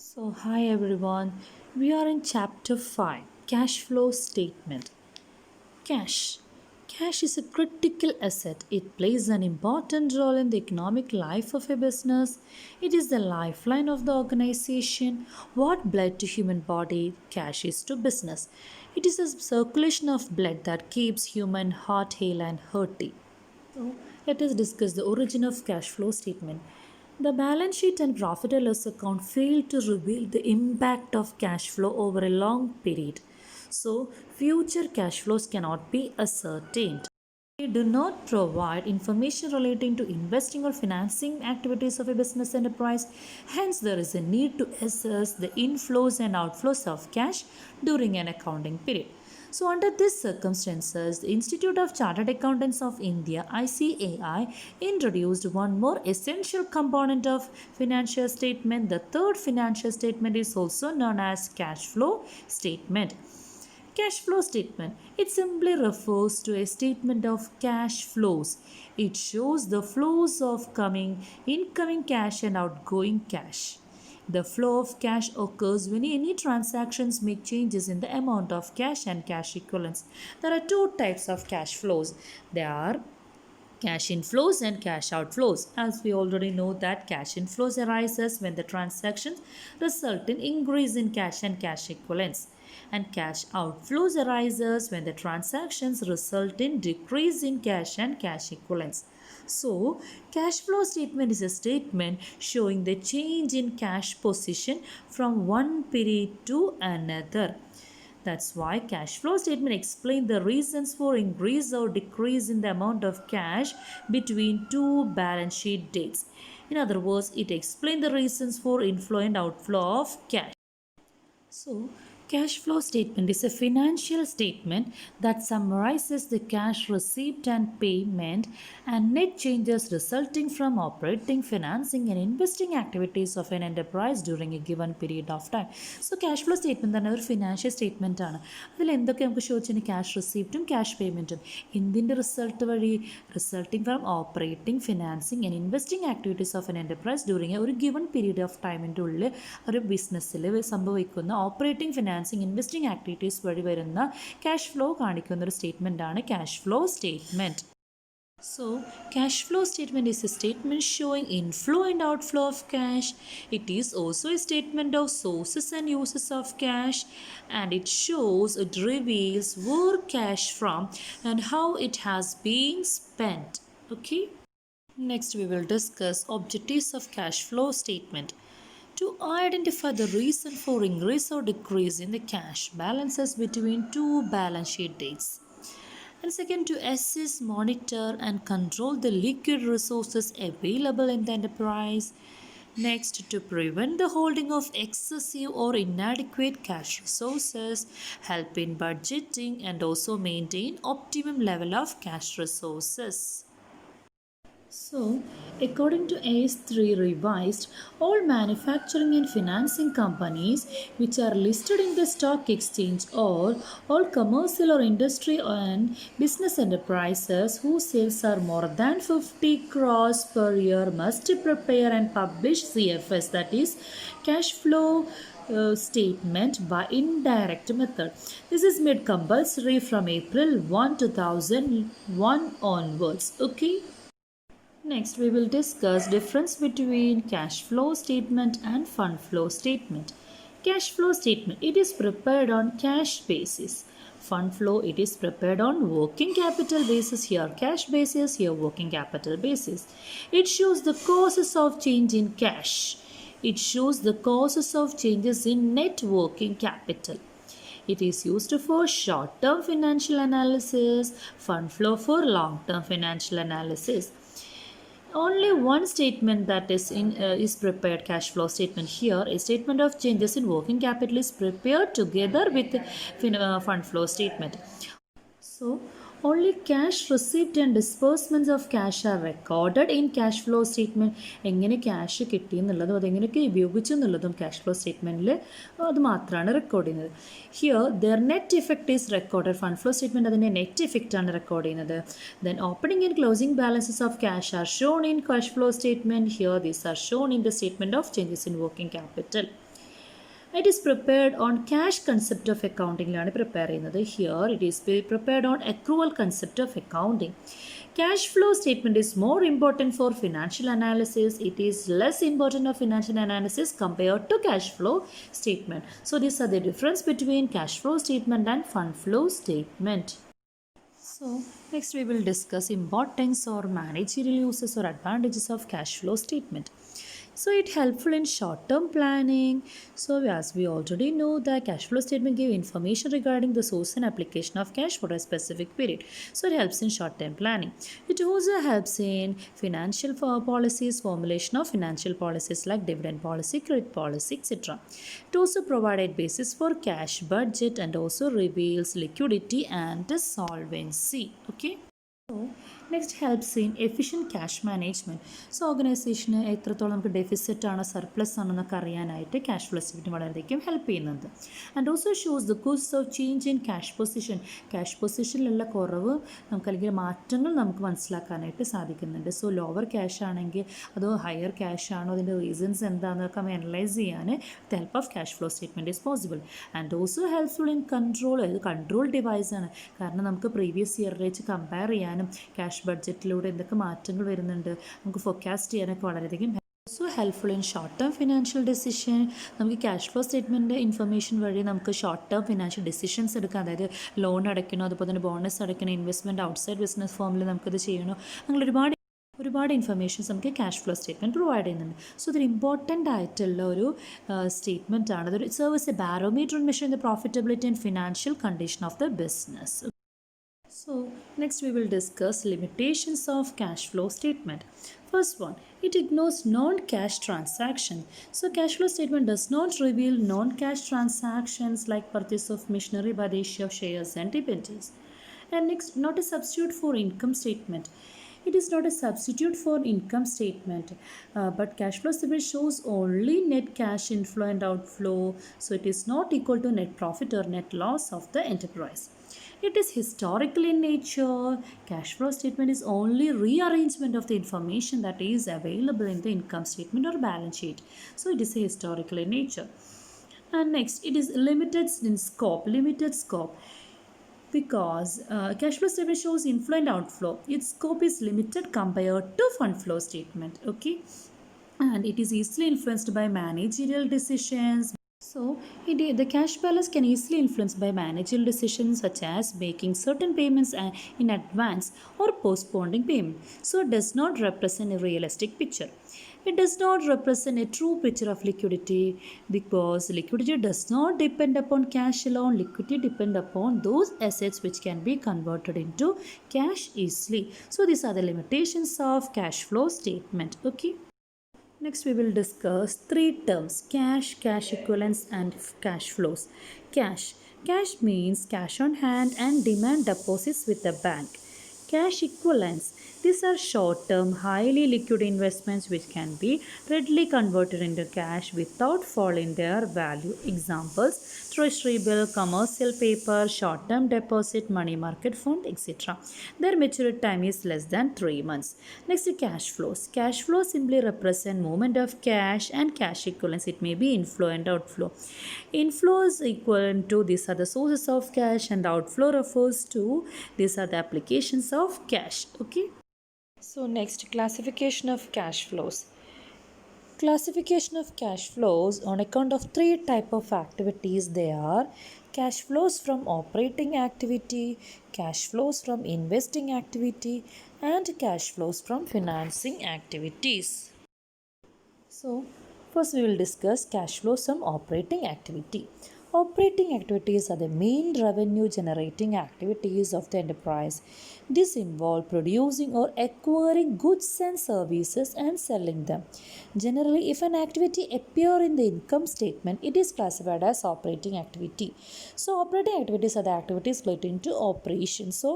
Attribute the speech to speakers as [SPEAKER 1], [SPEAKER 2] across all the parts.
[SPEAKER 1] Hi everyone. We are in chapter 5 Cash Flow Statement. Cash. Cash is a critical asset. It plays an important role in the economic life of a business. It is the lifeline of the organization. What blood to human body, cash is to business. It is a circulation of blood that keeps human heart hale and hearty. So let us discuss the origin of cash flow statement. The balance sheet and profit and loss account fail to reveal the impact of cash flow over a long period. So future cash flows cannot be ascertained. They do not provide information relating to investing or financing activities of a business enterprise. Hence, there is a need to assess the inflows and outflows of cash during an accounting period. So, under these circumstances, the Institute of Chartered Accountants of India (ICAI) introduced one more essential component of financial statement. The third financial statement is also known as cash flow statement. Cash flow statement. It simply refers to a statement of cash flows. It shows the flows of incoming cash and outgoing cash. The flow of cash occurs when any transactions make changes in the amount of cash and cash equivalents. There are two types of cash flows. They are cash inflows and cash outflows. As we already know that cash inflows arises when the transactions result in increase in cash and cash equivalents, and cash outflows arises when the transactions result in decrease in cash and cash equivalents. So, cash flow statement is a statement showing the change in cash position from one period to another. That's why cash flow statement explain the reasons for increase or decrease in the amount of cash between two balance sheet dates. In other words, it explains the reasons for inflow and outflow of cash. So, cash flow statement is a financial statement that summarizes the cash received and payment and net changes resulting from operating, financing, and investing activities of an enterprise during a given period of time. So, cash flow statement തന്നെ ഒരു financial statement ആണ്. അതിൽ എന്തൊക്കെ നമുക്ക് show ചെയ്യുന്നത് cash റിസീപ്റ്റും cash പേയ്മെൻറ്റും എന്തിൻ്റെ result വഴി resulting from operating financing and investing activities of N enterprise during ഒരു ഗിവൺ പീരീഡ് ഓഫ് ടൈമിൻ്റെ ഉള്ളിൽ ഒരു ബിസിനസ്സിൽ സംഭവിക്കുന്ന ഓപ്പറേറ്റിംഗ് ഫിനാൻസിങ് ഇൻവെസ്റ്റിംഗ് ആക്ടിവിറ്റീസ് വഴി വരുന്ന ക്യാഷ് ഫ്ലോ കാണിക്കുന്ന ഒരു സ്റ്റേറ്റ്മെൻ്റ് ആണ് cash flow statement. So, cash flow statement is a statement showing inflow and outflow of cash. It is also a statement of sources and uses of cash, and it reveals where cash from and how it has been spent. Okay? Next, we will discuss objectives of cash flow statement. To identify the reason for increase or decrease in the cash balances between two balance sheet dates. And second, to assess, monitor, and control the liquid resources available in the enterprise. Next, to prevent the holding of excessive or inadequate cash resources, help in budgeting, and also maintain optimum level of cash resources. So, according to AS3 revised, all manufacturing and financing companies which are listed in the stock exchange or all commercial or industry and business enterprises whose sales are more than 50 crores per year must prepare and publish CFS, that is cash flow statement by indirect method. This is made compulsory from April 1, 2001 onwards. Okay. Next, we will discuss difference between cash flow statement and fund flow statement. Cash flow statement, it is prepared on cash basis. Fund flow, it is prepared on working capital basis. Here cash basis, here working capital basis. It shows the causes of change in cash. It shows the causes of changes in net working capital. It is used for short-term financial analysis, fund flow for long-term financial analysis. Only one statement that is prepared, cash flow statement. Here a statement of changes in working capital is prepared together with fund flow statement. So only cash received and disbursements of cash are recorded in cash flow statement. എങ്ങനെ cash കിട്ടി എന്നുള്ളതും അതെങ്ങനെയൊക്കെ ഉപയോഗിച്ചു എന്നുള്ളതും cash flow സ്റ്റേറ്റ്മെൻറ്റിൽ അത് മാത്രമാണ് record ചെയ്യുന്നത്. Here there net effect is recorded. Fund flow statement അതിൻ്റെ net effect ആണ് റെക്കോർഡ് ചെയ്യുന്നത്. Then opening and closing balances of cash are shown in cash flow statement. Here these are shown in the statement of changes in working capital. It is prepared on cash concept of accounting. Here it is prepared on accrual concept of accounting. Cash flow statement is more important for financial analysis. It is less important of financial analysis compared to cash flow statement. So these are the difference between cash flow statement and fund flow statement. So next we will discuss importance or managerial uses or advantages of cash flow statement. So it helpful in short-term planning. So as we already know, the cash flow statement give information regarding the source and application of cash for a specific period. So it helps in short-term planning. It also helps in financial policies, formulation of financial policies like dividend policy, credit policy, etc. It also provided basis for cash budget and also reveals liquidity and solvency. Okay. So next helps in efficient cash management. So ഓർഗനൈസേഷന് എത്രത്തോളം നമുക്ക് deficit ആണോ surplus ആണോ എന്നൊക്കെ അറിയാനായിട്ട് cash flow statement വളരെയധികം help ചെയ്യുന്നുണ്ട്. And also shows the cost of change in cash position. Cash പൊസിഷനിലുള്ള കുറവ് നമുക്ക് അല്ലെങ്കിൽ മാറ്റങ്ങൾ നമുക്ക് മനസ്സിലാക്കാനായിട്ട് സാധിക്കുന്നുണ്ട്. സോ ലോവർ ക്യാഷ് ആണെങ്കിൽ അതോ ഹയർ ക്യാഷ് ആണോ അതിൻ്റെ റീസൺസ് എന്താണെന്നൊക്കെ നമ്മൾ അനലൈസ് ചെയ്യാൻ with help of cash flow statement is possible. And also helpful in control. ഇത് കൺട്രോൾ ഡിവൈസാണ്. കാരണം നമുക്ക് പ്രീവിയസ് ഇയർ വെച്ച് കമ്പയർ ചെയ്യാനും ക്യാഷ് ബഡ്ജറ്റിലൂടെ എന്തൊക്കെ മാറ്റങ്ങൾ വരുന്നുണ്ട് നമുക്ക് ഫോർകാസ്റ്റ് ചെയ്യാനൊക്കെ വളരെയധികം so helpful in short term financial decision. നമുക്ക് ക്യാഷ് ഫ്ലോ സ്റ്റേറ്റ്മെൻറ്റ് ഇൻഫർമേഷൻ വഴി നമുക്ക് ഷോർട്ട് ടേം ഫിനാൻഷ്യൽ ഡെസിഷൻസ് എടുക്കാം. അതായത് ലോൺ അടയ്ക്കണോ അതുപോലെ തന്നെ ബോണസ് അടയ്ക്കണോ ഇൻവെസ്റ്റ്മെൻറ്റ് ഔട്ട്സൈഡ് ബിസിനസ് ഫോമിൽ നമുക്കത് ചെയ്യണോ അങ്ങനെ ഒരുപാട് ഇൻഫർമേഷൻസ് നമുക്ക് ക്യാഷ് ഫ്ലോ സ്റ്റേറ്റ്മെൻറ്റ് പ്രൊവൈഡ് ചെയ്യുന്നുണ്ട്. സോ ഇതൊരു ഇമ്പോർട്ടൻ്റ് ആയിട്ടുള്ള ഒരു സ്റ്റേറ്റ്മെൻറ്റ് ആണ്. അതൊരു service A barometer in measuring the profitability and financial condition of the business. So next we will discuss limitations of cash flow statement. First one, it ignores non-cash transaction. So cash flow statement does not reveal non-cash transactions like purchase of machinery by the issue of shares and debentures. And next, not a substitute for income statement. It is not a substitute for income statement, but cash flow statement shows only net cash inflow and outflow. So it is not equal to net profit or net loss of the enterprise. It is historical in nature. Cash flow statement is only rearrangement of the information that is available in the income statement or balance sheet. So it is historical in nature. And next, it is limited in scope. Because cash flow statement shows inflow and outflow. Its scope is limited compared to fund flow statement. Okay, and it is easily influenced by managerial decisions. So the cash balance can easily influenced by managerial decisions such as making certain payments in advance or postponing payment. So it does not represent a realistic picture. It does not represent a true picture of liquidity because liquidity does not depend upon cash alone. Liquidity depends upon those assets which can be converted into cash easily. So these are the limitations of cash flow statement. Okay. Next we will discuss three terms: cash, cash equivalents and cash flows. Cash means cash on hand and demand deposits with the bank. Cash equivalents, these are short-term, highly liquid investments which can be readily converted into cash without falling their value. Examples: treasury bill, commercial paper, short-term deposit, money market fund, etc. Their maturity time is less than 3 months. Next, cash flows. Cash flows simply represent movement of cash and cash equivalents. It may be inflow and outflow. Inflow is equivalent to these are the sources of cash and outflow refers to these are the applications of cash. Okay. So next, classification of cash flows. Classification of cash flows on account of three type of activities. They are cash flows from operating activity, cash flows from investing activity, and cash flows from financing activities. So first we will discuss cash flows from operating activity. Operating activities are the main revenue generating activities of the enterprise. This involves producing or acquiring goods and services and selling them. Generally, if an activity appears in the income statement, it is classified as operating activity. So operating activities are the activities relating to operations. So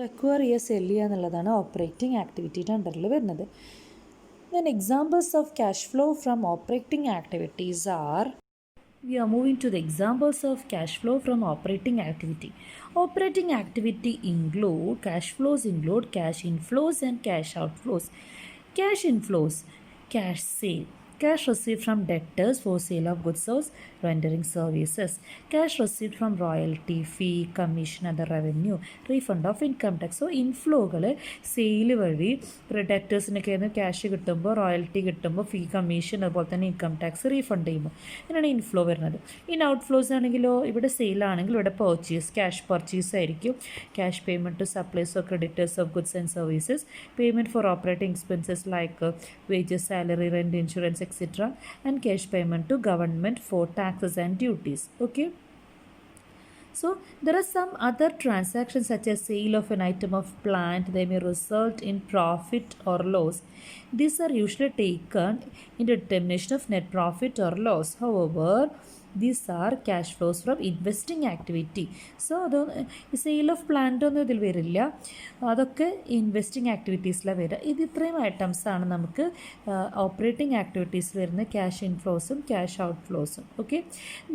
[SPEAKER 1] acquire ചെയ്യുക cell ചെയ്യുക എന്നുള്ളതാണ് operating ആക്ടിവിറ്റിയുടെ അണ്ടറിൽ വരുന്നത്. Then examples of cash flow from operating activities are, we are moving to the examples of cash flow from operating activity. Operating activity include, cash flows include cash inflows and cash outflows. Cash inflows, cash sale. Cash received from debtors for sale of goods or rendering services. Cash received from royalty, fee, commission, other revenue, refund of income tax. So ഇൻഫ്ലോകൾ sale വഴി ഡെറ്റേഴ്സിനൊക്കെ cash കിട്ടുമ്പോൾ royalty കിട്ടുമ്പോൾ ഫീ commission അതുപോലെ തന്നെ income tax refund ചെയ്യുമ്പോൾ ഇതിനാണ് inflow വരുന്നത്. ഇൻ ഔട്ട്ഫ്ലോസ് ആണെങ്കിലോ ഇവിടെ സെയിലാണെങ്കിൽ ഇവിടെ ക്യാഷ് പർച്ചേസ് ആയിരിക്കും. Cash payment to supplies of creditors of goods and services, payment for operating expenses like wages, salary, rent, insurance, etc., and cash payment to government for taxes and duties. Okay. So there are some other transactions such as sale of an item of plant. They may result in profit or loss. These are usually taken in determination of net profit or loss. However, these are cash flows from investing activity. So the sale of plant ഒന്നും ഇതിൽ വരില്ല, അതൊക്കെ investing ആക്ടിവിറ്റീസിലാണ് വരിക. ഇത് ഇത്രയും ഐറ്റംസാണ് നമുക്ക് operating ആക്ടിവിറ്റീസിൽ വരുന്ന ക്യാഷ് ഇൻഫ്ലോസും ക്യാഷ് ഔട്ട് ഫ്ലോസും. ഓക്കെ,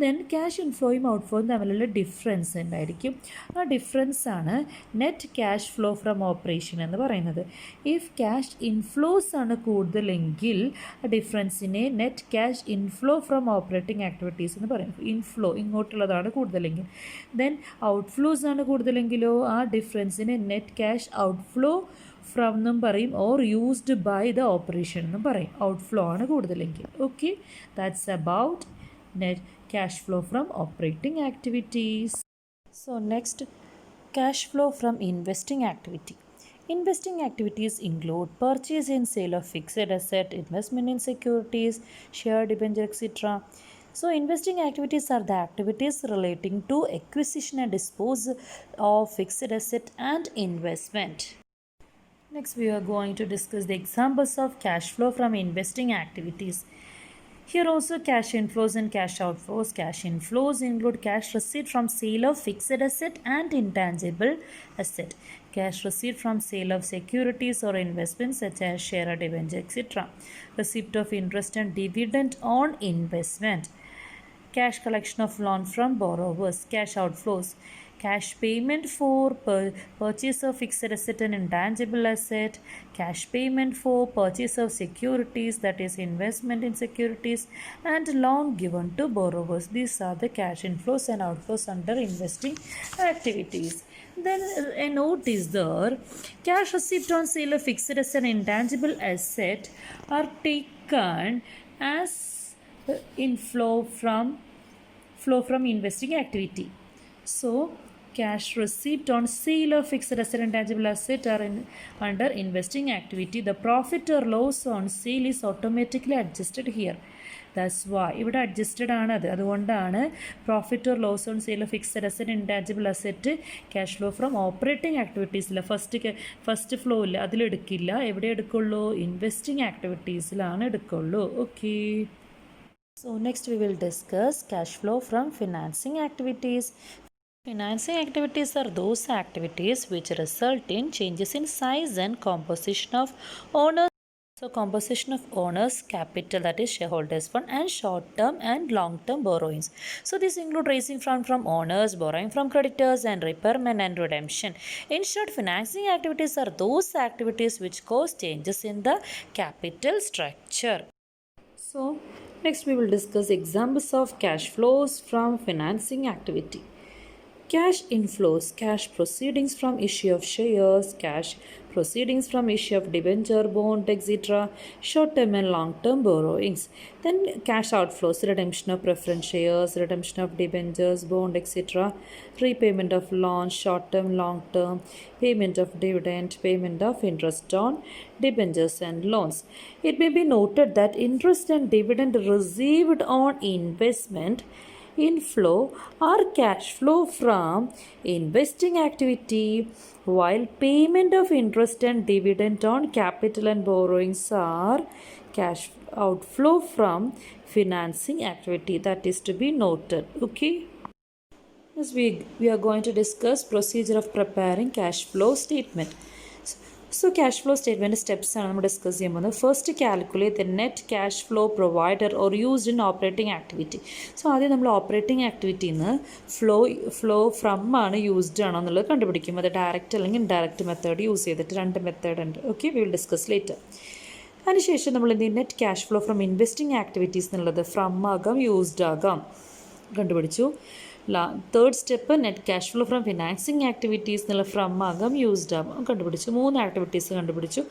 [SPEAKER 1] ദെൻ ക്യാഷ് ഇൻഫ്ലോയും ഔട്ട് ഫ്ലോയും തമ്മിലുള്ള ഡിഫറൻസ് ഉണ്ടായിരിക്കും. ആ ഡിഫറൻസാണ് net cash flow from operation എന്ന് പറയുന്നത്. ഇഫ് ക്യാഷ് ഇൻഫ്ലോസ് ആണ് കൂടുതലെങ്കിൽ ആ ഡിഫറൻസിനെ net cash inflow from operating activities എന്ന് പറയും. ഇൻഫ്ലോ ഇങ്ങോട്ടുള്ളതാണ് കൂടുതലെങ്കിൽ. ദെൻ ഔട്ട്ഫ്ലോസ് ആണ് കൂടുതലെങ്കിലോ ആ ഡിഫറൻസിനെ നെറ്റ് ക്യാഷ് ഔട്ട്ഫ്ലോ ഫ്രം എന്നും പറയും, or used by the operation എന്നും പറയും. ഔട്ട്ഫ്ലോ ആണ് കൂടുതലെങ്കിൽ. Okay, that's about net cash flow from operating activities. So next, cash flow from investing activity. Investing activities include purchase and sale of fixed asset, investment in securities, share debenture, etc. So investing activities are the activities relating to acquisition and disposal of fixed asset and investment. Next, we are going to discuss the examples of cash flow from investing activities. Here also cash inflows and cash outflows. Cash inflows include cash received from sale of fixed asset and intangible asset, cash received from sale of securities or investments such as share, debenture, etc., receipt of interest and dividend on investment, cash collection of loan from borrowers. Cash outflows, cash payment for purchase of fixed asset and intangible asset, cash payment for purchase of securities, that is investment in securities, and loan given to borrowers. These are the cash inflows and outflows under investing activities. Then a note is there, cash received on sale of fixed asset and intangible asset are taken as inflow from investing activity. So cash received on sale of fixed asset and tangible asset are under investing activity. The profit or loss on sale is automatically adjusted here. That's why ഇവിടെ adjusted ആണ്. അതുകൊണ്ടാണ് profit or loss on sale of fixed asset intangible asset cash flow from operating ആക്ടിവിറ്റീസിൽ first ഫ്ലോയിൽ അതിലെടുക്കില്ല. എവിടെ എടുക്കുള്ളൂ? Investing ആക്ടിവിറ്റീസിലാണ് എടുക്കുള്ളൂ. Okay. So next we will discuss cash flow from financing activities. Financing activities are those activities which result in changes in size and composition of owners. So composition of owners' capital, that is shareholders' fund, and short-term and long-term borrowings. So these include raising fund from owners, borrowing from creditors, and repayment and redemption. In short, financing activities are those activities which cause changes in the capital structure. So next we will discuss examples of cash flows from financing activity. Cash inflows, cash proceedings from issue of shares, cash proceedings from issue of debenture, bond, etc., short-term and long-term borrowings. Then cash outflows, redemption of preference shares, redemption of debentures, bond, etc., repayment of loans, short-term, long-term, payment of dividend, payment of interest on debentures and loans. It may be noted that interest and dividend received on investment inflow or cash flow from investing activity, while payment of interest and dividend on capital and borrowings are cash outflow from financing activity. That is to be noted. Okay. As we are going to discuss procedure of preparing cash flow statement. So cash flow statement steps ആണ് നമ്മൾ discuss ചെയ്യാൻ പോകുന്നത്. First calculate the net cash flow provider or used in operating activity. So ആദ്യം നമ്മൾ operating ആക്ടിവിറ്റിയിൽ നിന്ന് flow from ആണ് used ആണോ എന്നുള്ളത് കണ്ടുപിടിക്കും. അത് ഡയറക്റ്റ് അല്ലെങ്കിൽ ഇൻഡയറക്റ്റ് മെത്തേഡ് യൂസ് ചെയ്തിട്ട് രണ്ട് മെത്തേഡ് ഉണ്ട്. Okay, we will discuss later. അതിനുശേഷം നമ്മൾ എന്ത് ചെയ്യും, net cash flow from investing activities എന്നുള്ളത് ഫ്രം ആകാം യൂസ്ഡ് ആകാം, കണ്ടുപിടിച്ചു. Third step net cash flow from financing activities എന്നുള്ള ഫ്രം ആകാം യൂസ്ഡ് ആകാം കണ്ടുപിടിച്ചു. 3 ആക്ടിവിറ്റീസ് കണ്ടുപിടിച്ചു.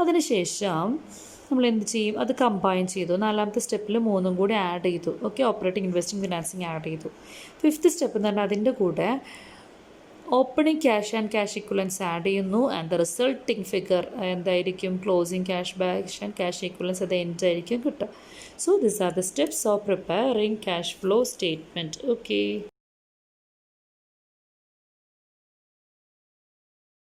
[SPEAKER 1] അതിനുശേഷം നമ്മൾ എന്ത് ചെയ്യും, അത് കമ്പൈൻ ചെയ്തു. 4ാമത്തെ സ്റ്റെപ്പിൽ 3 കൂടി ആഡ് ചെയ്തു. Okay, operating investing financing add ചെയ്തു. 5th സ്റ്റെപ്പ് എന്ന് പറഞ്ഞാൽ അതിൻ്റെ കൂടെ opening cash and cash ഇക്വലൻസ് add ചെയ്യുന്നു. ആൻഡ് ദ റിസൾട്ടിങ് ഫിഗർ എന്തായിരിക്കും, closing cash balance and cash ഇക്വലൻസ് അത് എന്തായിരിക്കും കിട്ടുക. So this are the steps of preparing cash flow statement. Okay.